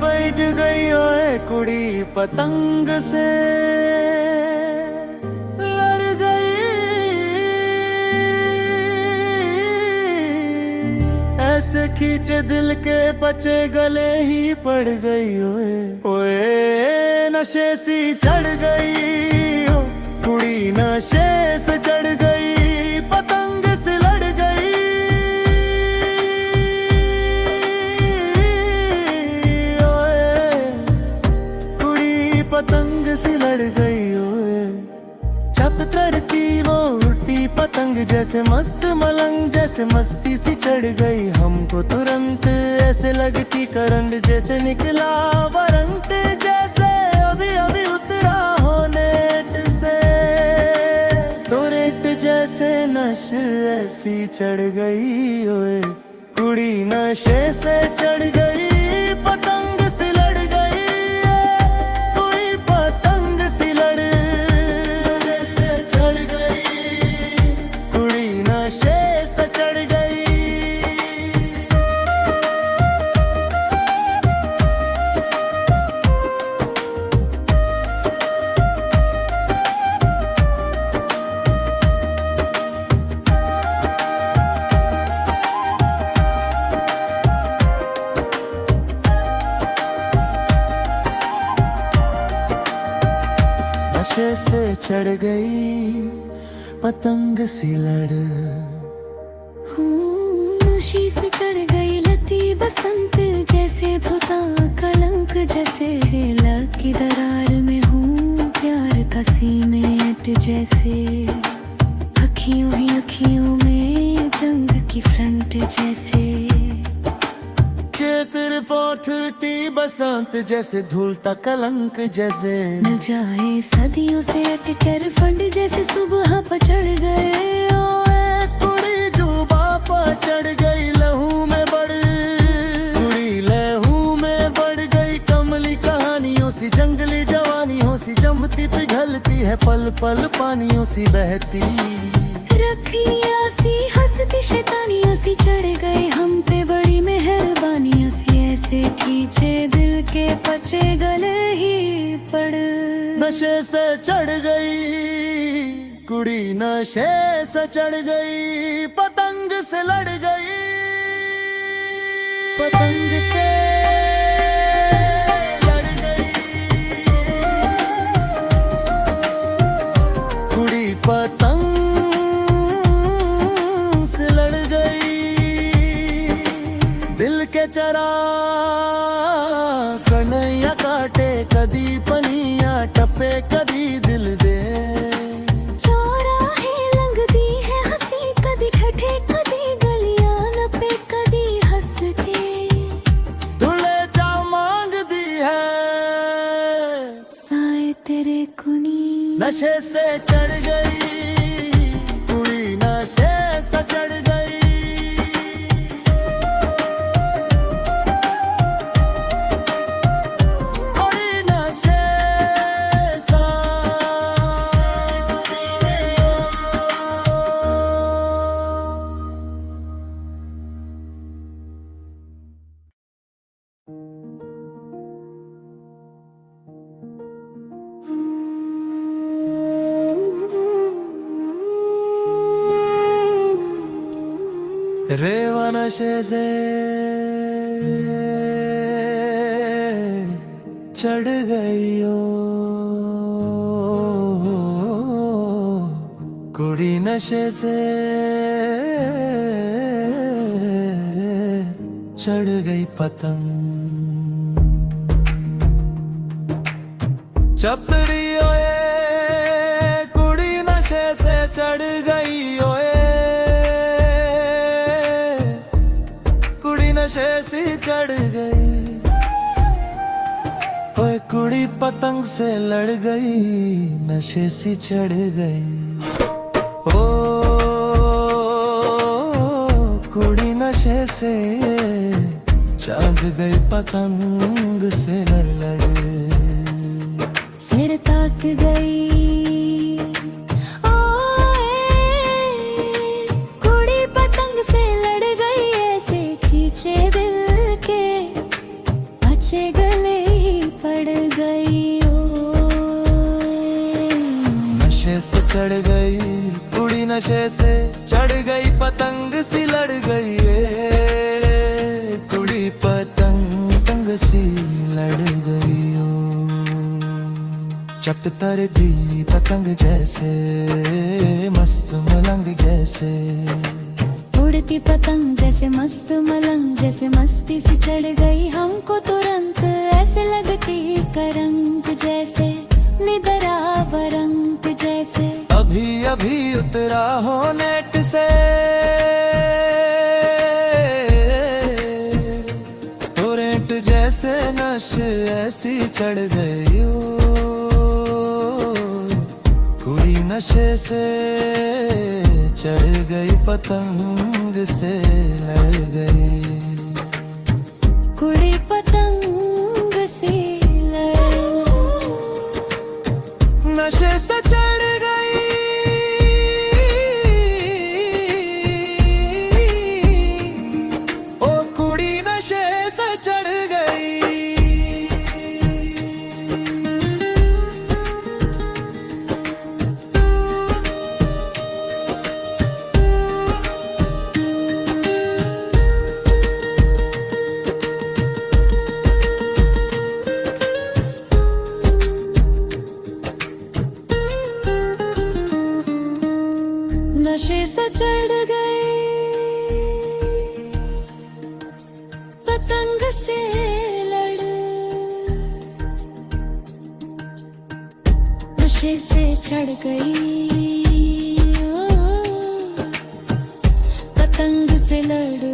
बैठ गई ओए कुड़ी पतंग से लड़ गई। ऐसे खींचे दिल के पचे गले ही पड़ गई ओए ओए नशे सी चढ़ गई ओ कुड़ी नशे से चढ़ गई पतंग से लड़ गई। ओए कुड़ी पतंग से लड़ गई ओए छत तर की वो उड़ती पतंग जैसे मस्त मलंग जैसे मस्ती सी चढ़ गई हमको तुरंत ऐसे लगती करंट जैसे निकला वारंट जैसे अभी अभी उतरा हो नेट से तो रेट जैसे नश ऐसी चढ़ गई ओए कुड़ी नशे से चढ़ गई पतंग से लड़ गई। कुड़ी पतंग से लड़ नशे से चढ़ गई कुड़ी नशे से चढ़ गई। नशे से चढ़ गई पतंग सी लड़ नशे से चढ़ गई लती बसंत जैसे धोता कलंक जैसे लग की दरार में हूँ प्यार का सीमेंट जैसे अखियों ही अखियों में जंग की फ्रंट जैसे चेतर पोथरती बसंत जैसे धुलता कलंक जैसे मिल जाए सदियों से अटकर फंड जैसे सुबह पर चढ़ गए ओए कुड़ी जुबा पर चढ़ गई लहू में बढ़ कुड़ी लहू में बढ़ गई कमली कहानियों सी जंगली जवानियों सी जमती पिघलती है पल पल पानियों सी बहती रखिया सी हंसती शैतानियां सी चढ़ गए हम पे बड़ी मेहरबानियां सी ऐसे खींचे दिल के पचे गले ही पड़ नशे से चढ़ गई कुड़ी नशे से चढ़ गई पतंग से लड़ गई पतंग से लड़ गई कुड़ी पतंग से लड़ गई। दिल के चरा कन्हैया काटे कदी पनिया टपे कदी दिल दे चौराहे लंघती है हंसी कदी ठठे कदी गलियां नपे कदी हंस के धुले चा मांग दी है साए तेरे कुनी नशे से चढ़ गई कुड़ी नशे से चढ़ गई। कुड़ी नशे सा रेवा नशे से चढ़ गई ओ कुड़ी नशे से चढ़ गई पतंग चपड़ी ओए कुड़ी नशे से चढ़ गई ओए कुड़ी नशे सी चढ़ गई ओए कुड़ी पतंग से लड़ गई नशे सी चढ़ गई ओ कुड़ी नशे से चांद गई पतंग से लड़ सिर ताक गई ओए कुड़ी पतंग से लड़ गई ऐसे खींचे दिल के बचे गए चढ़ गई, कुड़ी नशे से चढ़ गई, पतंग सी लड़ गई रे, कुड़ी पतंग सी लड़ गई ओ। चट तरती पतंग जैसे, मस्त मलंग जैसे, उड़ती पतंग जैसे मस्त मलंग जैसे, मस्ती सी चढ़ गई हमको तुरंत, ऐसे लगती करंट जैसे, निदरा वरंट जैसे। अभी अभी उतरा हो नेट से, टोरेंट जैसे नशे ऐसी चढ़ गई ओ, कुड़ी नशे से चढ़ गई, पतंग से लड़ गई, कुड़ी पतंग से लड़, नशे से चढ़ गई, ओ कुड़ी नशे से चढ़ गई। नशे से चढ़ गए, पतंग से लड़, नशे से चढ़ गई ओ, पतंग से लड़।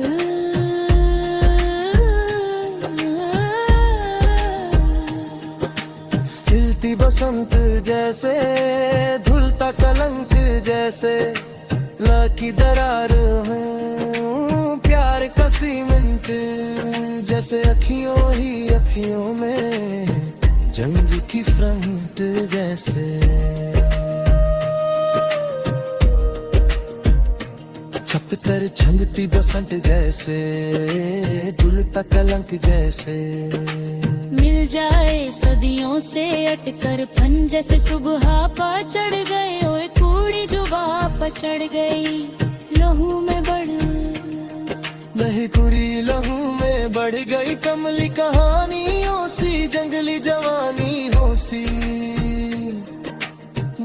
हिलती बसंत जैसे, धुलता कलंक जैसे, लकी दरार हूँ प्यार का सीमेंट जैसे, अखियों ही अखियों में जंग की फ्रंट जैसे। छत पर छंदती बसंत जैसे, धुलता कलंक जैसे, मिल जाए सदियों से अटकर फन जैसे, सुबह पा चढ़ गए ओए, कूड़ी जुबा पा चढ़ गई, लहू में बढ़, वही कुड़ी लहू में बढ़ गई, कमली कहानियों सी, जंगली जवानी हो सी,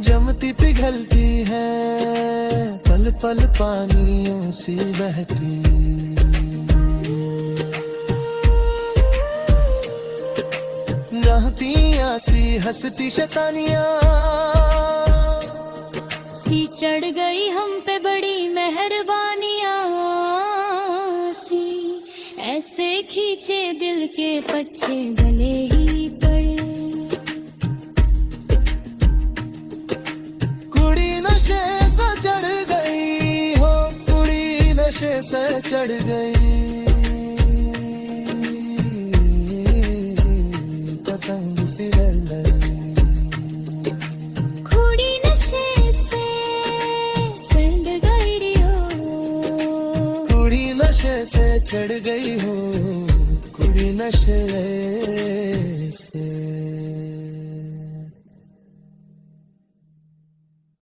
जमती पिघलती है, पल पल पानियों सी बहती, रहती आसी हंसती शैतानियां सी, चढ़ गई हम पे बड़ी मेहरबानियां सी, ऐसे खींचे दिल के पच्चे गले ही पड़े, कुड़ी नशे से चढ़ गई हो, कुड़ी नशे से चढ़ गई, पतंग सी लड़ी, कुड़ी नशे से चढ़ गई रियो, कुड़ी नशे से चढ़ गई हो, कुड़ी नशे